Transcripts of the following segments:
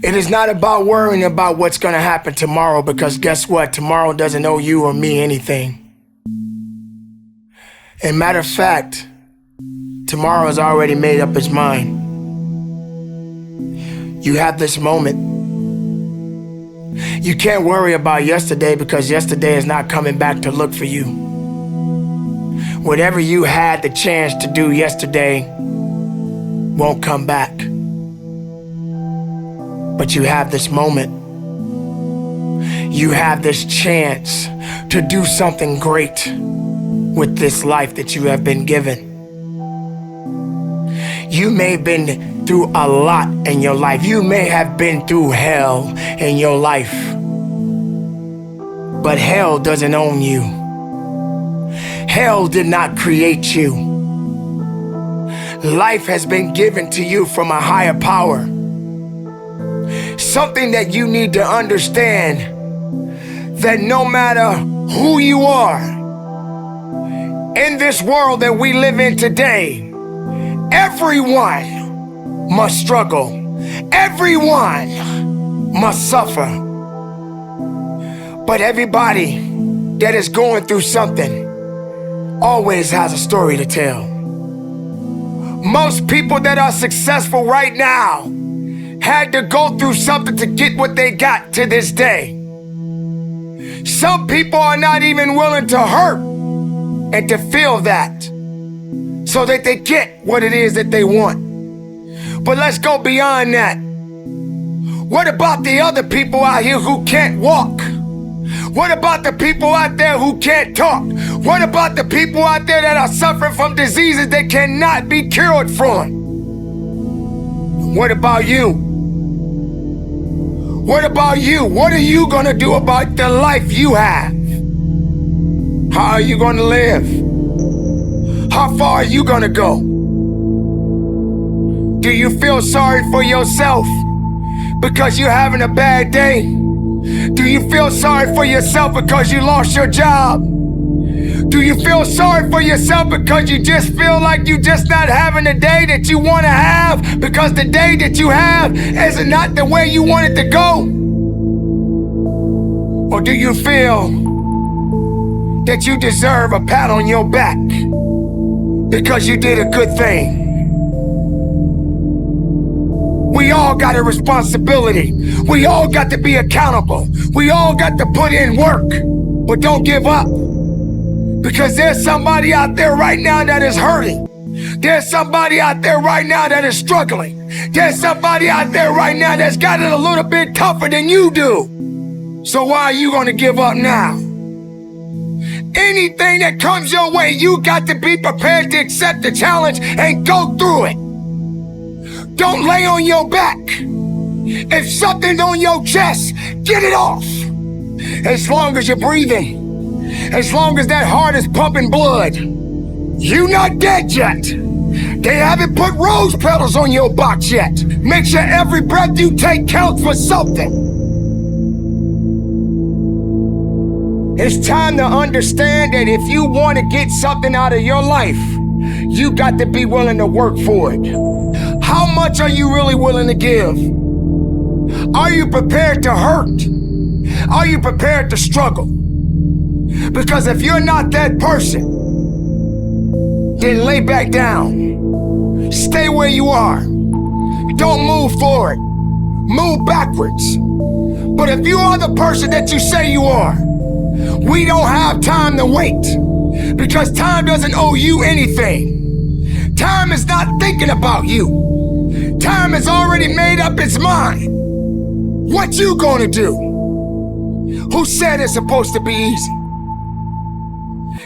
It is not about worrying about what's going to happen tomorrow, because guess what? Tomorrow doesn't owe you or me anything. And matter of fact, tomorrow has already made up its mind. You have this moment. You can't worry about yesterday, because yesterday is not coming back to look for you. Whatever you had the chance to do yesterday won't come back. But you have this moment. You have this chance to do something great with this life that you have been given. You may have been through a lot in your life. You may have been through hell in your life. But hell doesn't own you. Hell did not create you. Life has been given to you from a higher power. Something that you need to understand, that no matter who you are, in this world that we live in today, everyone must struggle. Everyone must suffer. But everybody that is going through something always has a story to tell. Most people that are successful right now had to go through something to get what they got to this day. Some people are not even willing to hurt and to feel that, so that they get what it is that they want. But let's go beyond that. What about the other people out here who can't walk? What about the people out there who can't talk? What about the people out there that are suffering from diseases that cannot be cured from? What about you? What about you? What are you gonna do about the life you have? How are you gonna live? How far are you gonna go? Do you feel sorry for yourself because you're having a bad day? Do you feel sorry for yourself because you lost your job? Do you feel sorry for yourself because you just feel like you just not having the day that you want to have, because the day that you have is not the way you want it to go? Or do you feel that you deserve a pat on your back because you did a good thing? We all got a responsibility. We all got to be accountable. We all got to put in work. But don't give up. Because there's somebody out there right now that is hurting. There's somebody out there right now that is struggling. There's somebody out there right now that's got it a little bit tougher than you do. So why are you going to give up now? Anything that comes your way, you got to be prepared to accept the challenge and go through it. Don't lay on your back. If something's on your chest, get it off. As long as you're breathing, as long as that heart is pumping blood, you're not dead yet. They haven't put rose petals on your box yet. Make sure every breath you take counts for something. It's time to understand that if you want to get something out of your life, you got to be willing to work for it. How much are you really willing to give? Are you prepared to hurt? Are you prepared to struggle? Because if you're not that person, then lay back down. Stay where you are. Don't move forward. Move backwards. But if you are the person that you say you are, we don't have time to wait. Because time doesn't owe you anything. Time is not thinking about you. Time has already made up its mind. What you gonna do? Who said it's supposed to be easy?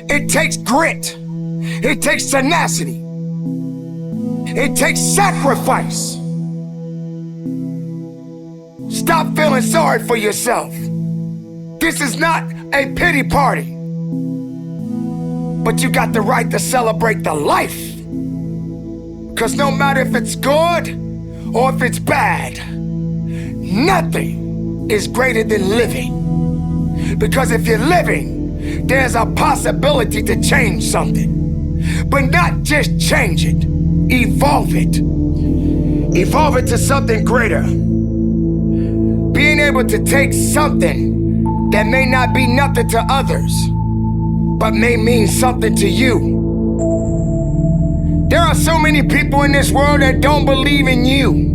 It takes grit. It takes tenacity. It takes sacrifice. Stop feeling sorry for yourself. This is not a pity party. But you got the right to celebrate the life. Because no matter if it's good or if it's bad, nothing is greater than living. Because if you're living, there's a possibility to change something. But not just change it, evolve it. Evolve it to something greater. Being able to take something that may not be nothing to others, but may mean something to you. There are so many people in this world that don't believe in you.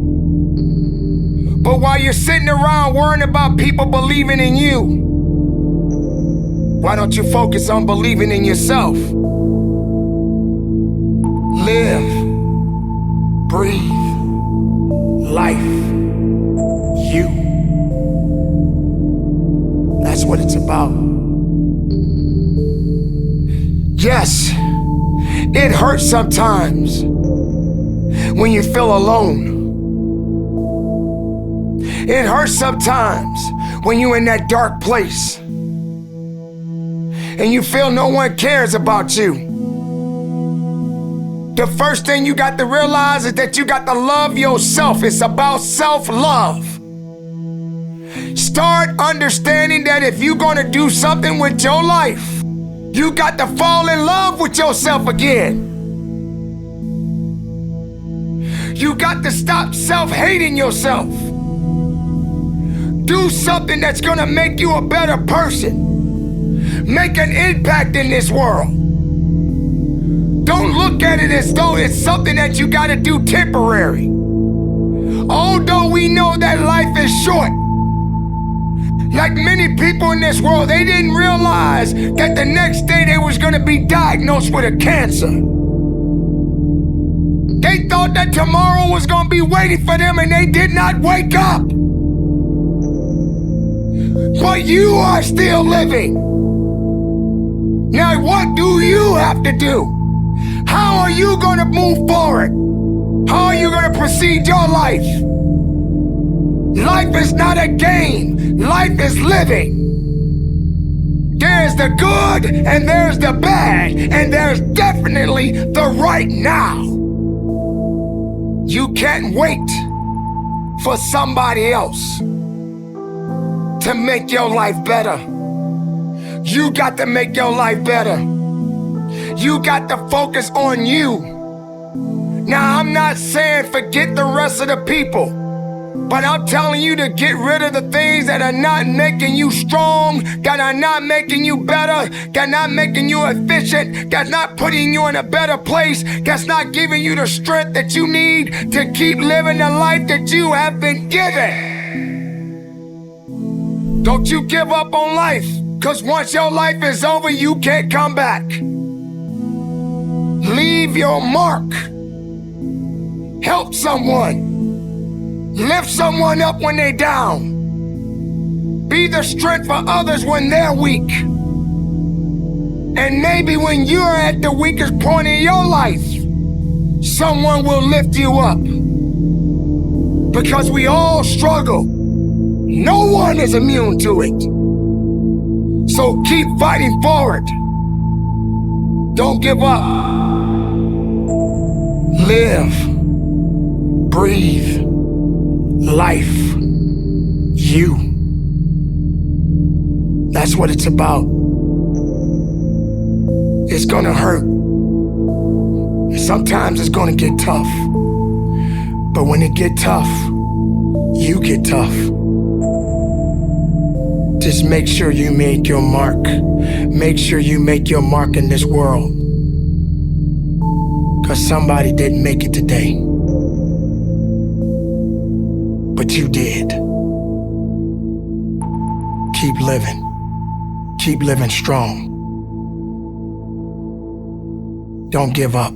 But while you're sitting around worrying about people believing in you, why don't you focus on believing in yourself? Live, breathe, life, you. That's what it's about. Yes, it hurts sometimes when you feel alone. It hurts sometimes when you're in that dark place and you feel no one cares about you. The first thing you got to realize is that you got to love yourself. It's about self-love. Start understanding that if you're gonna do something with your life, you got to fall in love with yourself again. You got to stop self-hating yourself. Do something that's gonna make you a better person. Make an impact in this world. Don't look at it as though it's something that you gotta do temporary. Although we know that life is short, like many people in this world, they didn't realize that the next day they was gonna be diagnosed with a cancer. They thought that tomorrow was gonna be waiting for them and they did not wake up. But you are still living. Now what do you have to do? How are you gonna move forward? How are you gonna proceed your life? Life is not a game. Life is living. There's the good and there's the bad, and there's definitely the right now. You can't wait for somebody else to make your life better. You got to make your life better. You got to focus on you. Now, I'm not saying forget the rest of the people, but I'm telling you to get rid of the things that are not making you strong, that are not making you better, that are not making you efficient, that's not putting you in a better place, that's not giving you the strength that you need to keep living the life that you have been given. Don't you give up on life, because once your life is over, you can't come back. Leave your mark. Help someone. Lift someone up when they're down. Be the strength for others when they're weak. And maybe when you're at the weakest point in your life, someone will lift you up. Because we all struggle. No one is immune to it. So keep fighting forward. Don't give up. Live. Breathe. Life. You. That's what it's about. It's gonna hurt. Sometimes it's gonna get tough. But when it get tough, you get tough. Just make sure you make your mark. Make sure you make your mark in this world. 'Cause somebody didn't make it today. But you did. Keep living. Keep living strong. Don't give up.